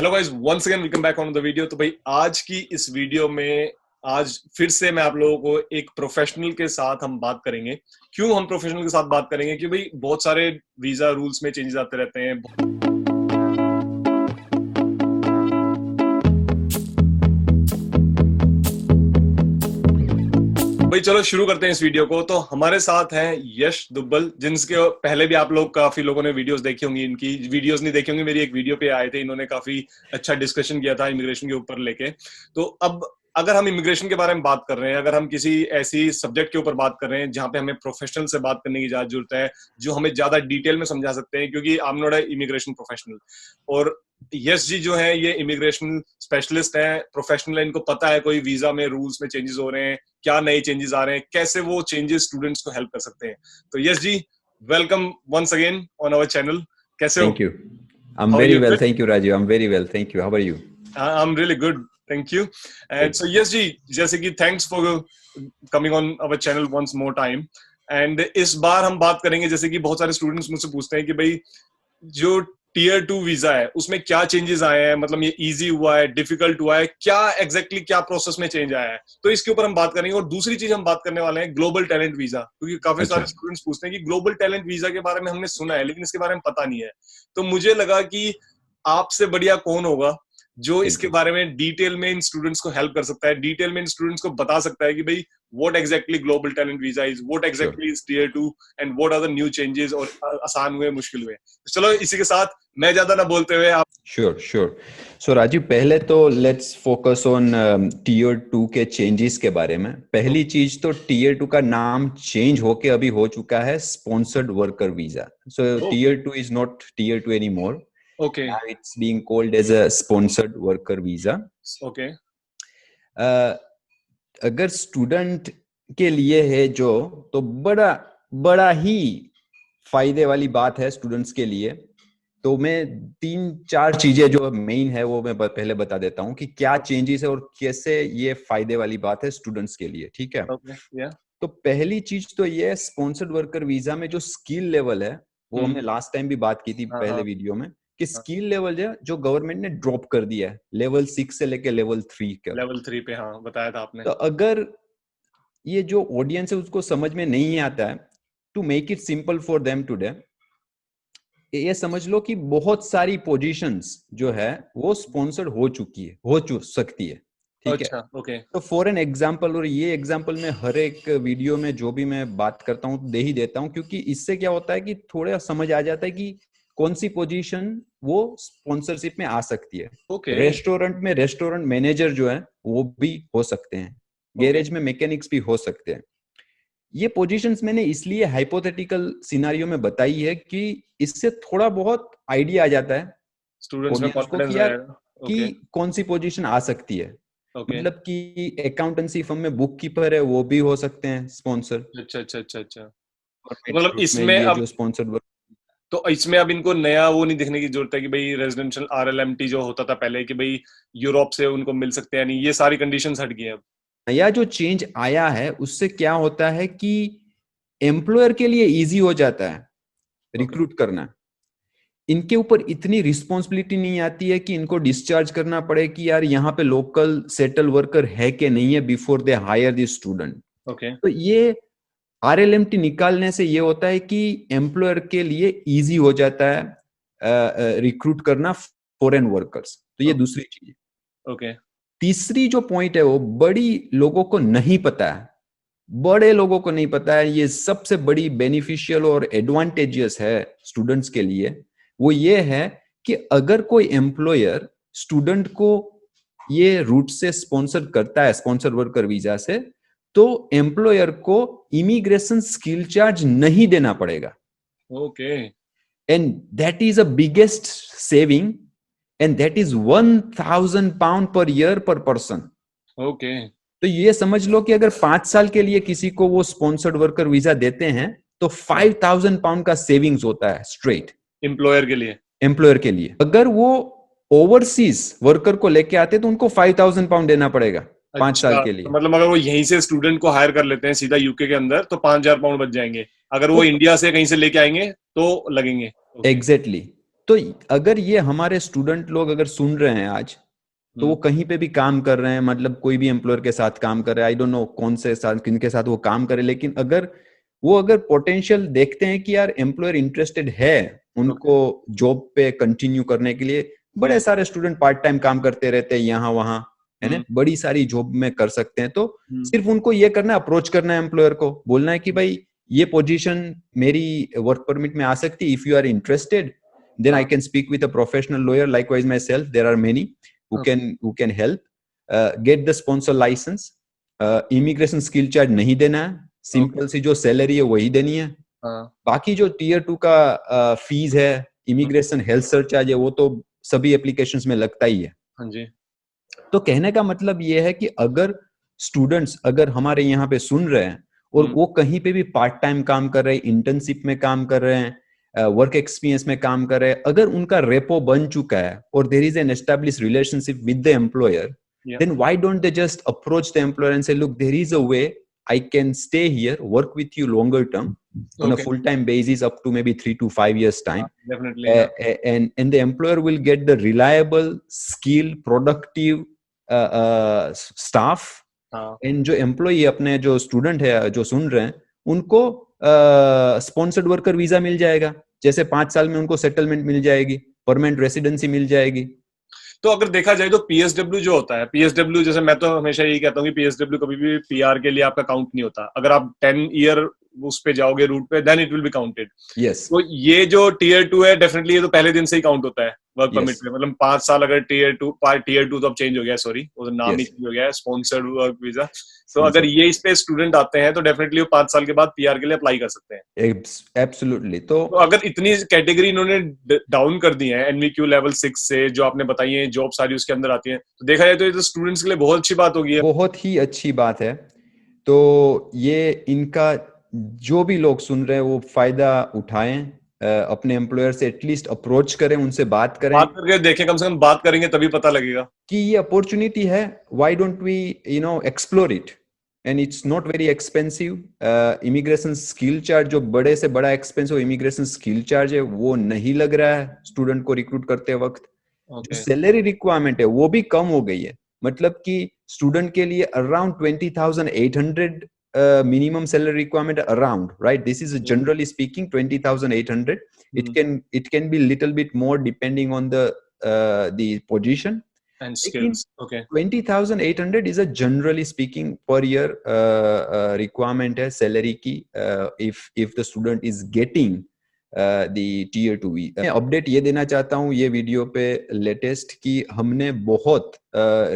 Hello guys, once again welcome back on the video. तो भाई आज की इस वीडियो में आज फिर से मैं आप लोगों को एक प्रोफेशनल के साथ हम बात करेंगे। क्यों हम प्रोफेशनल के साथ बात करेंगे? क्योंकि भाई बहुत सारे वीजा रूल्स में चेंजेस आते रहते हैं। भाई चलो शुरू करते हैं इस वीडियो को। तो हमारे साथ हैं यश दुब्बल, जिनके पहले भी आप लोग काफी लोगों ने वीडियोस देखी होंगी। इनकी वीडियोस नहीं देखी होंगी, मेरी एक वीडियो पे आए थे, इन्होंने काफी अच्छा डिस्कशन किया था इमिग्रेशन के ऊपर लेके। तो अब अगर हम इमिग्रेशन के बारे में बात कर रहे हैं, अगर हम किसी ऐसी सब्जेक्ट के ऊपर बात कर रहे हैं जहां पे हमें प्रोफेशनल से बात करने की ज्यादा जरूरत है, जो हमें ज्यादा डिटेल में समझा सकते हैं, क्योंकि I am not a immigration professional. और यस जी जो है ये इमिग्रेशन स्पेशलिस्ट है, प्रोफेशनल है, इनको पता है कोई वीजा में रूल्स में चेंजेस हो रहे हैं, क्या नए चेंजेस आ रहे हैं, कैसे वो चेंजेस स्टूडेंट्स को हेल्प कर सकते हैं। तो यस जी, welcome once again on our channel. कैसे हो? Thank you. I'm How are very you? well. Good? Thank you, Raju. I'm very well. Thank you. How are you? I'm really good. Thank you. And so yes जी, जैसे कि thanks for coming on our channel once more time. And इस बार हम बात करेंगे, जैसे कि बहुत सारे स्टूडेंट्स मुझसे पूछते हैं कि भाई जो टीयर 2 वीजा है उसमें क्या चेंजेस आए हैं, मतलब ये इजी हुआ है, डिफिकल्ट हुआ है, क्या एग्जैक्टली क्या प्रोसेस में चेंज आया है। तो इसके ऊपर हम बात करेंगे। और दूसरी चीज हम बात करने वाले हैं ग्लोबल टैलेंट वीजा, क्योंकि काफी अच्छा। सारे स्टूडेंट्स पूछते हैं कि ग्लोबल टैलेंट वीजा के बारे में हमने सुना है लेकिन इसके बारे में पता नहीं है। तो मुझे लगा कि आपसे बढ़िया कौन होगा जो इसके बिल्कुल। बारे में डिटेल में इन स्टूडेंट्स को हेल्प कर सकता है, डिटेल में इन स्टूडेंट्स को बता सकता है कि भाई what exactly global talent visa is, what Sure. Exactly is tier 2 and what are the new changes, और आसान हुए मुश्किल हुए। तो चलो इसी के साथ मैं ज्यादा ना बोलते हुए आप Sure, sure. So राजीव, पहले तो let's focus on Tier 2 के changes के बारे में। पहली चीज तो Tier 2 का नाम चेंज होके अभी हो चुका है sponsored worker visa. So Tier 2 is not Tier 2 anymore. Okay Now it's being called as a sponsored worker visa. Okay अगर स्टूडेंट के लिए है जो, तो बड़ा बड़ा ही फायदे वाली बात है स्टूडेंट्स के लिए। तो मैं 3-4 चीजें जो मेन है वो मैं पहले बता देता हूँ कि क्या चेंजेस है और कैसे ये फायदे वाली बात है स्टूडेंट्स के लिए। ठीक है। ओके या तो पहली चीज तो ये स्पॉन्सर्ड वर्कर वीजा में जो स्किल लेवल है, वो हमने लास्ट टाइम भी बात की थी पहले वीडियो में, कि स्किल लेवल जो गवर्नमेंट ने ड्रॉप कर दिया है लेवल 6 से लेके लेवल 3 का। लेवल 3 पे, हाँ बताया था आपने। तो अगर ये जो ऑडियंस है उसको समझ में नहीं आता है, to make it simple for them today, ये समझ लो कि बहुत सारी पोजीशंस जो है वो स्पॉन्सर्ड हो सकती है। ठीक है। अच्छा ओके तो फॉर एन एग्जाम्पल, और ये एग्जाम्पल मैं हर एक वीडियो में जो भी मैं बात करता हूँ दे ही देता हूँ, क्योंकि इससे क्या होता है कि थोड़ा समझ आ जाता है कि कौन सी पोजीशन वो स्पॉन्सरशिप में आ सकती है। ओके रेस्टोरेंट में रेस्टोरेंट मैनेजर जो है वो भी हो सकते हैं, गैरेज में मैकेनिक्स भी हो सकते हैं। ये पोजीशंस मैंने इसलिए हाइपोथेटिकल सिनारियो में बताई है कि इससे थोड़ा बहुत आइडिया आ जाता है स्टूडेंट्स में ऑडियंस को कॉन्फिडेंस कि यार रहेगा। ओके कि कौन सी पोजीशन आ सकती है। ओके मतलब कि अकाउंटेंसी फर्म में बुक कीपर है वो भी हो सकते हैं स्पॉन्सर। अच्छा अच्छा अच्छा अच्छा। तो गवर्नमेंट मतलब जॉब में इसमें ये अब जो स्पॉन्सर्ड वर्क, तो इसमें अब इनको नया वो नहीं दिखने की जरूरत है कि भाई रेजिडेंशियल आरएलएमटी जो होता था पहले कि भाई यूरोप से उनको मिल सकते हैं, नहीं, ये सारी कंडीशंस हट गई हैं अब। नया जो चेंज आया है उससे क्या होता है कि एम्प्लॉयर के लिए इजी हो जाता है ओके रिक्रूट करना। इनके ऊपर इतनी रिस्पॉन्सिबिलिटी नहीं आती है कि इनको डिस्चार्ज करना पड़े कि यार यहाँ पे लोकल सेटल वर्कर है कि नहीं है before they hire the student. Okay तो ये आरएलएमटी निकालने से ये होता है कि एम्प्लॉयर के लिए इजी हो जाता है रिक्रूट करना फॉरेन वर्कर्स। तो ये दूसरी चीज है। ओके तीसरी जो पॉइंट है वो बड़ी लोगों को नहीं पता है, बड़े लोगों को नहीं पता है, ये सबसे बड़ी बेनिफिशियल और एडवांटेजियस है स्टूडेंट्स के लिए। वो ये है कि अगर कोई एम्प्लॉयर स्टूडेंट को ये रूट से स्पॉन्सर करता है, स्पॉन्सर वर्कर वीजा से, तो एम्प्लॉयर को इमिग्रेशन स्किल चार्ज नहीं देना पड़ेगा। Okay and that is a biggest saving, and that is £1,000 per year पर पर्सन। ओके तो ये समझ लो कि अगर 5 साल के लिए किसी को वो स्पॉन्सर्ड वर्कर वीजा देते हैं तो £5,000 का सेविंग्स होता है स्ट्रेट एम्प्लॉयर के लिए। एम्प्लॉयर के लिए। अगर वो ओवरसीज वर्कर को लेके आते तो उनको £5,000 देना पड़ेगा 5 साल अच्छा, के तो लिए। मतलब अगर वो यहीं से स्टूडेंट को हायर कर लेते हैं सीधा यूके के अंदर तो 5,000 पाउंड बच जाएंगे। अगर वो तो इंडिया से कहीं से लेके आएंगे तो लगेंगे। ओके एग्जैक्टली तो अगर ये हमारे स्टूडेंट लोग अगर सुन रहे हैं आज, तो वो कहीं पे भी काम कर रहे हैं, मतलब कोई भी एम्प्लॉयर के साथ काम कर रहे हैं, आई डोंट नो कौन से साथ किनके साथ वो काम करे, लेकिन अगर पोटेंशियल देखते हैं कि यार एम्प्लॉयर इंटरेस्टेड है उनको जॉब पे कंटिन्यू करने के लिए, बड़े सारे स्टूडेंट पार्ट टाइम काम करते रहते हैं यहाँ वहां, है ना, बड़ी सारी जॉब में कर सकते हैं। तो सिर्फ उनको ये करना है, अप्रोच करना है एम्प्लॉयर को, बोलना है कि भाई ये पोजीशन मेरी वर्क परमिट में आ सकती है, if you are interested then I can speak with a professional lawyer, likewise myself, there are many who can help, get the sponsor license, immigration skill charge नहीं देना है, सिंपल सी जो salary है वही देनी है, बाकी जो टीयर 2 का फीस है, इमिग्रेशन हेल्थ सरचार्ज है, वो तो सभी एप्लीकेशंस में लगता ही है। हाँ जी। तो कहने का मतलब ये है कि अगर स्टूडेंट्स अगर हमारे यहाँ पे सुन रहे हैं और वो कहीं पे भी पार्ट टाइम काम कर रहे हैं, इंटर्नशिप में काम कर रहे हैं, वर्क एक्सपीरियंस में काम कर रहे हैं, अगर उनका रेपो बन चुका है और there is an established relationship with the employer, then why don't they just approach the employer and say, look, there is a way I can stay here, work with you longer term on a full-time basis up to maybe 3 to 5 years time. Definitely. And the employer will get the reliable, skilled, productive staff. And जो employee अपने जो student है जो सुन रहे हैं उनको sponsored worker visa मिल जाएगा, जैसे 5 साल में उनको सेटलमेंट मिल जाएगी, परमानेंट रेसिडेंसी मिल जाएगी। तो अगर देखा जाए तो पीएसडब्ल्यू जो होता है, पीएसडब्ल्यू जैसे मैं तो हमेशा यही कहता हूँ कि पीएसडब्ल्यू कभी भी पीआर के लिए आपका काउंट नहीं होता, अगर आप 10 ईयर उस पे जाओगे रूट पे, then it will be counted. Yes, तो ये जो टीयर 2 है डेफिनेटली ये तो पहले दिन से ही काउंट होता है वर्क परमिट में, मतलब 5 साल अगर टीयर 2 तो अब चेंज हो गया, सॉरी वो नाम ही चेंज हो गया है, स्पॉन्सर्ड वर्क वीजा। तो अगर ये इस पे स्टूडेंट आते हैं तो डेफिनेटली वो 5 साल के बाद पीआर के लिए अप्लाई कर सकते हैं। एब्सोल्युटली। तो अगर इतनी कैटेगरी इन्होंने डाउन कर दी है एनवीक्यू लेवल 6 से, जो आपने बताई है जॉब सारी उसके अंदर आती है, तो देखा जाए तो ये तो स्टूडेंट्स के लिए बहुत अच्छी बात होगी, बहुत ही अच्छी बात है। तो ये इनका जो भी लोग सुन रहे हैं वो फायदा उठाएं, अपने एम्प्लॉयर से एटलीस्ट अप्रोच करें, उनसे बात करें, बात करके देखें, कम से कम बात करेंगे तभी पता लगेगा कि ये अपॉर्चुनिटी है, why don't we explore it, and it's not very expensive. Immigration skill charge जो बड़े से बड़ा एक्सपेंसिव इमिग्रेशन स्किल चार्ज है वो नहीं लग रहा है स्टूडेंट को रिक्रूट करते वक्त। जो सैलरी रिक्वायरमेंट है वो भी कम हो गई है, मतलब कि स्टूडेंट के लिए around 20,800 minimum salary requirement around, right? This is generally speaking 20,800. It can be little bit more depending on the position and skills. Okay, 20,800 is a generally speaking per year requirement है salary की, if the student is getting the tier 2 मैं update ये देना चाहता हूँ ये video पे latest की हमने बहुत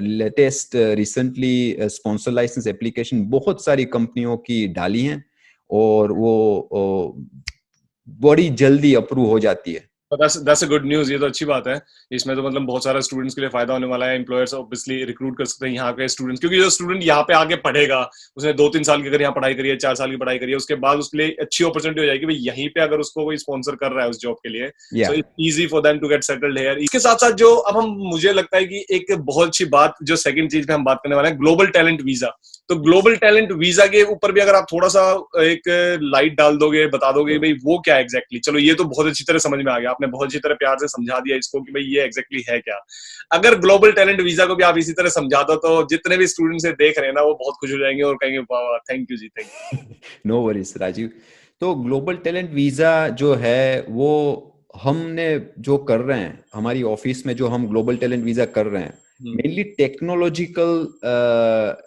latest recently sponsor licence application बहुत सारी कंपनियों की डाली हैं और वो बड़ी जल्दी अप्रूव हो जाती है। That's a good news, ये तो अच्छी बात है। इसमें तो मतलब बहुत सारा स्टूडेंट्स के लिए फायदा होने वाला है, एम्प्लॉयर्स ऑब्वियसली रिक्रूट कर सकते हैं यहाँ के स्टूडेंट्स, क्योंकि जो स्टूडेंट यहाँ पे आगे पढ़ेगा उसने 2-3 साल की अगर यहाँ पढ़ाई करी है, 4 साल की पढ़ाई करी है, उसके बाद उसके लिए अच्छी अपॉर्चुनिटी हो जाएगी भाई यहीं पे अगर उसको कोई स्पॉन्सर कर रहा है उस जॉब के लिए, so it's easy for them to get settled here. इसके साथ साथ जो अब हम मुझे लगता है कि एक बहुत अच्छी बात जो सेकंड चीज पे हम बात करने वाले हैं, ग्लोबल टैलेंट वीजा। तो ग्लोबल टैलेंट वीजा के ऊपर भी अगर आप थोड़ा सा एक लाइट डाल दोगे, बता दोगे भाई वो क्या एग्जैक्टली, चलो ये तो बहुत अच्छी तरह समझ में आ गया, आपने बहुत अच्छी तरह प्यार से समझा दिया इसको कि भाई ये एग्जैक्टली है क्या। अगर ग्लोबल टैलेंट वीजा को भी आप इसी तरह समझा दो तो जितने भी स्टूडेंट्स देख रहे हैं ना वो बहुत खुश हो जाएंगे और कहेंगे वाह थैंक यू जी, thank you. No worries Rajiv. तो ग्लोबल टैलेंट वीजा जो है वो हमने जो कर रहे हैं हमारी ऑफिस में, जो हम ग्लोबल टैलेंट वीजा कर रहे हैं मेनली टेक्नोलॉजिकल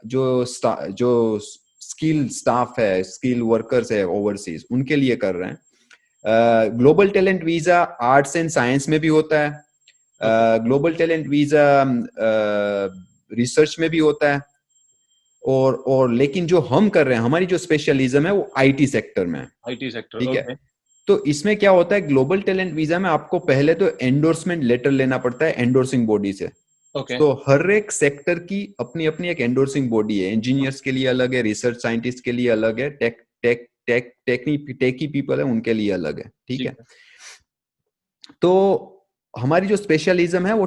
जो स्किल स्टाफ है, स्किल वर्कर्स है ओवरसीज, उनके लिए कर रहे हैं। Global talent visa arts and science में भी होता है, ग्लोबल टैलेंट वीजा रिसर्च में भी होता है, और लेकिन जो हम कर रहे हैं हमारी जो स्पेशलिज्म है वो आईटी सेक्टर में है। आईटी सेक्टर, ठीक है। तो इसमें क्या होता है, ग्लोबल टैलेंट वीजा में आपको पहले तो एंडोर्समेंट लेटर लेना पड़ता है एंडोर्सिंग बॉडी से। तो हर एक सेक्टर की अपनी अपनी एक एंडोर्सिंग बॉडी है, इंजीनियर्स के लिए अलग है, रिसर्च साइंटिस्ट के लिए अलग है, टेकी पीपल है उनके लिए अलग है। ठीक है। तो हमारी जो स्पेशलिज्म है वो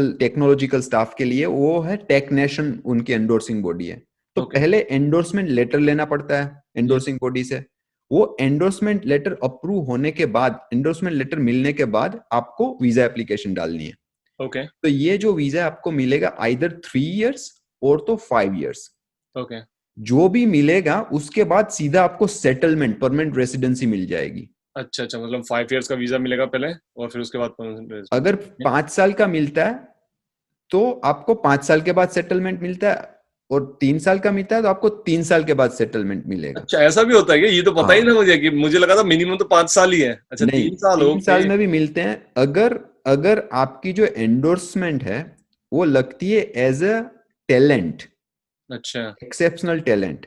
टेक्नोलॉजिकल स्टाफ के लिए वो है टेकनेशन, उनकी एंडोर्सिंग बॉडी है। तो पहले एंडोर्समेंट लेटर लेना पड़ता है एंडोर्सिंग बॉडी से, वो एंडोर्समेंट लेटर अप्रूव होने के बाद, एंडोर्समेंट लेटर मिलने के बाद आपको वीजा एप्लीकेशन डालनी है। ओके तो ये जो वीजा आपको मिलेगा आइदर 3 इयर्स और तो 5 इयर्स, ओके जो भी मिलेगा उसके बाद सीधा आपको सेटलमेंट, परमानेंट रेसिडेंसी मिल जाएगी। अच्छा अच्छा, मतलब 5 इयर्स का वीजा मिलेगा पहले और फिर उसके बाद परमानेंट अगर रेजिडेंसी। 5 साल का मिलता है तो आपको 5 साल के बाद सेटलमेंट मिलता है, और 3 साल का मिलता है तो आपको 3 साल के बाद सेटलमेंट मिलेगा। अच्छा, ऐसा भी होता है क्या? ये तो पता ही हाँ, ना मुझे, कि मुझे लगा था मिनिमम तो 5 साल ही है। अच्छा, नहीं, 3 साल। 3 ओके। साल में भी मिलते हैं, अगर अगर आपकी जो एंडोर्समेंट है वो लगती है एज अ टैलेंट, अच्छा एक्सेप्शनल टैलेंट,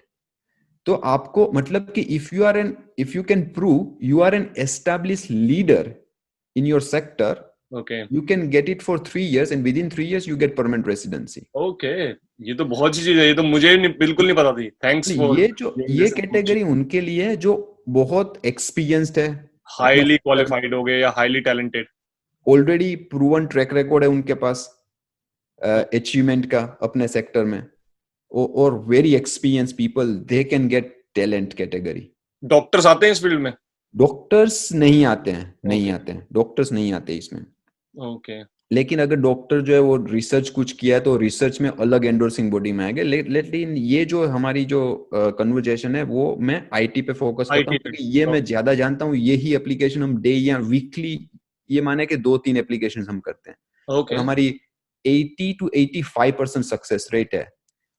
तो आपको मतलब कि if you can prove you are an established leader in your sector, okay you can get it for 3 years and within 3 years you get permanent residency. Okay, ये तो बहुत अच्छी चीज है, ये तो मुझे बिल्कुल नहीं पता थी। थैंक्स फॉर गिविंग ये दिस इन्फॉर्मेशन। कैटेगरी उनके लिए है जो बहुत एक्सपीरियंस्ड है अपने हाईली सेक्टर में, क्वालिफाइड हो गए या highly talented. Already proven track record है उनके पास अचीवमेंट का अपने सेक्टर में, और very experience people they can get talent category. Doctors आते हैं इस फील्ड में? डॉक्टर्स नहीं आते हैं, नहीं ओके आते हैं, डॉक्टर्स नहीं आते इसमें। ओके लेकिन अगर डॉक्टर जो है वो रिसर्च कुछ किया है तो रिसर्च में अलग एंडोर्सिंग बॉडी में आएगा। लेकिन ये जो हमारी जो कन्वर्जेशन है वो मैं आईटी पे फोकस करता आईटी हूँ, पे। क्योंकि ये मैं ज्यादा जानता हूँ। यही एप्लीकेशन हम डे या वीकली, ये माने कि 2-3 एप्लीकेशन हम करते हैं, और ओके हमारी 80 to 85% सक्सेस रेट है।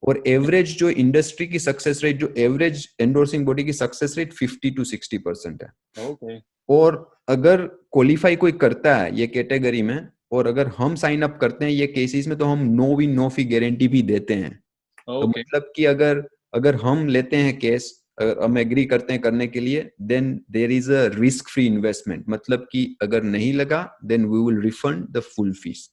और एवरेज जो इंडस्ट्री की सक्सेस रेट, जो एवरेज एंडोर्सिंग बॉडी की सक्सेस रेट 50 to 60% है। ओके और अगर क्वालिफाई कोई करता है ये कैटेगरी में, और अगर हम साइन अप करते हैं ये केसेस में, तो हम no win no fee guarantee भी देते हैं। तो ओके। मतलब कि अगर अगर हम लेते हैं केस, अगर हम एग्री करते हैं करने के लिए, then there is a risk free investment, मतलब कि अगर नहीं लगा then we will refund the full fees.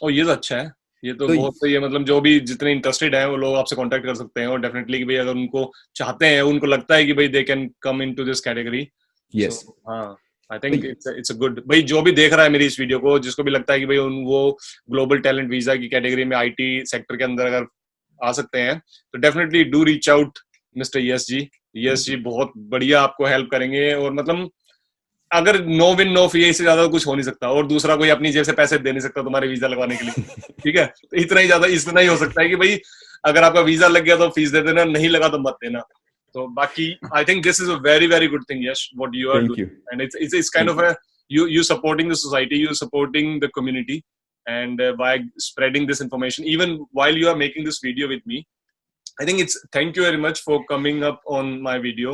और ये तो अच्छा है, ये तो तो बहुत सही है। मतलब जो भी जितने इंटरेस्टेड हैं वो लोग आपसे कांटेक्ट कर सकते हैं, और डेफिनेटली कि भाई अगर उनको चाहते हैं, उनको लगता है कि भाई they can come into this category. So yes, हाँ, आई तो थिंक इट्स अ गुड। भाई जो भी देख रहा है मेरी इस वीडियो को, जिसको भी लगता है कि भाई वो ग्लोबल टैलेंट वीजा की कैटेगरी में आईटी सेक्टर के अंदर अगर आ सकते हैं, तो definitely do reach out mister yes ji. Yes ji बहुत बढ़िया आपको हेल्प करेंगे। और मतलब अगर नो विन नो फी, इससे ज्यादा कुछ हो नहीं सकता, और दूसरा कोई अपनी जेब से पैसे दे नहीं सकता तुम्हारे वीजा लगवाने के लिए। ठीक है, तो इतना ही हो सकता है कि भाई अगर आपका वीजा लग गया तो फीस दे देना, नहीं लगा तो मत देना। तो बाकी I think this is a very very good thing Yash, what you are thank you, doing, and it's kind thank of you, a you supporting the society, you supporting the community, and by spreading this information even while you are making this video with me. I think it's thank you very much for coming up on my video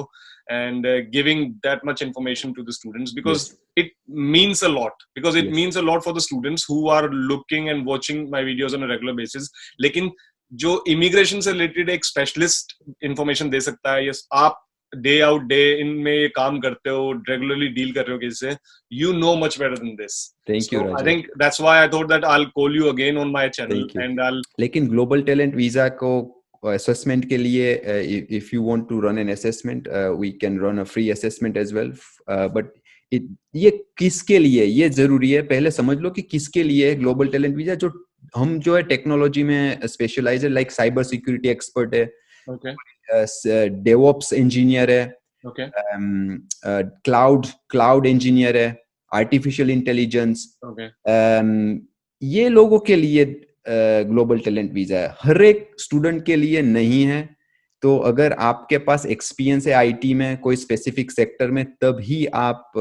and giving that much information to the students, because yes, it means a lot, because it yes, means a lot for the students who are looking and watching my videos on a regular basis. लेकिन जो immigration से related एक specialist information दे सकता है, yes आप day out day in में ये काम करते हो, रेगुलरली डील कर रहे हो किसी से, you know much better than this. Thank you So I Raja, think that's why I thought that I'll call you again on my channel thank you. and I'll लेकिन ग्लोबल टैलेंट वीजा को assessment के लिए, if you want to run an assessment, we can run a free assessment as well, but ये किसके लिए, ये जरूरी है पहले समझ लो कि किसके लिए है ग्लोबल टैलेंट वीजा। जो हम जो है टेक्नोलॉजी में स्पेशलाइज है, लाइक साइबर सिक्योरिटी एक्सपर्ट है, okay डेवऑप्स इंजीनियर है, okay क्लाउड क्लाउड इंजीनियर है, आर्टिफिशियल इंटेलिजेंस, okay ये लोगों के लिए ग्लोबल टैलेंट वीजा है, हर एक स्टूडेंट के लिए नहीं है। तो अगर आपके पास एक्सपीरियंस है आईटी में कोई स्पेसिफिक सेक्टर में, तभी आप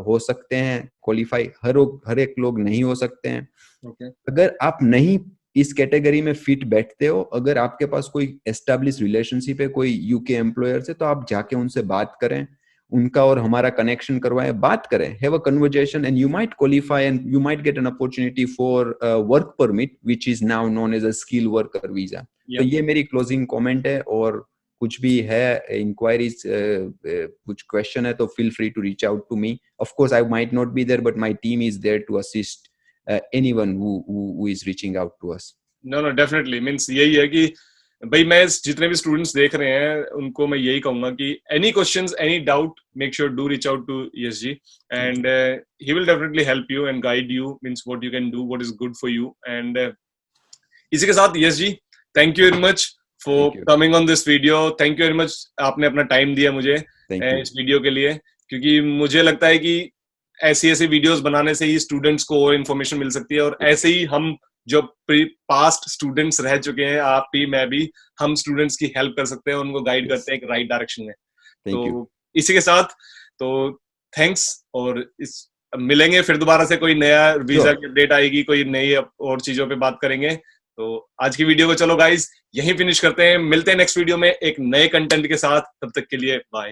हो सकते हैं क्वालिफाई, हर एक लोग नहीं हो सकते हैं। okay अगर आप नहीं इस कैटेगरी में फिट बैठते हो, अगर आपके पास कोई एस्टेब्लिश रिलेशनशिप है कोई यूके एम्प्लॉयर से, तो आप जाके उनसे बात करें, उनका और हमारा कनेक्शन करवाएं, बात करें, have a conversation, and you might qualify and you might get an opportunity for work permit which is now known as a skill worker visa. तो yeah ये मेरी क्लोजिंग कमेंट है, और कुछ भी है इंक्वायरीज, कुछ क्वेश्चन है, तो feel free to reach out to me. Of course I might not be there, but my team is there to assist anyone who is reaching out to us. no no definitely means यही है कि भाई मैं जितने भी students देख रहे हैं उनको मैं यही कहूंगा कि any questions any doubt make sure do reach out to ESG, and he will definitely help you and guide you, means what you can do, what is good for you, and इसी के साथ ESG thank you very much for Thank you. Coming on this video. Thank you very much, आपने अपना time दिया मुझे Thank you. इस video के लिए, क्योंकि मुझे लगता है कि ऐसी ऐसी वीडियोस बनाने से ही स्टूडेंट्स को और इन्फॉर्मेशन मिल सकती है, और ऐसे ही हम जो पास्ट स्टूडेंट्स रह चुके हैं, आप भी मैं भी, हम स्टूडेंट्स की हेल्प कर सकते हैं, उनको गाइड Yes. करते हैं एक राइट डायरेक्शन में। Thank you. तो इसी के साथ तो थैंक्स, और इस मिलेंगे फिर दोबारा से, कोई नया वीजा की अपडेट आएगी, कोई नई और चीजों पे बात करेंगे। तो आज की वीडियो को चलो गाइस यहीं फिनिश करते हैं, मिलते हैं नेक्स्ट वीडियो में एक नए कंटेंट के साथ, तब तक के लिए बाय।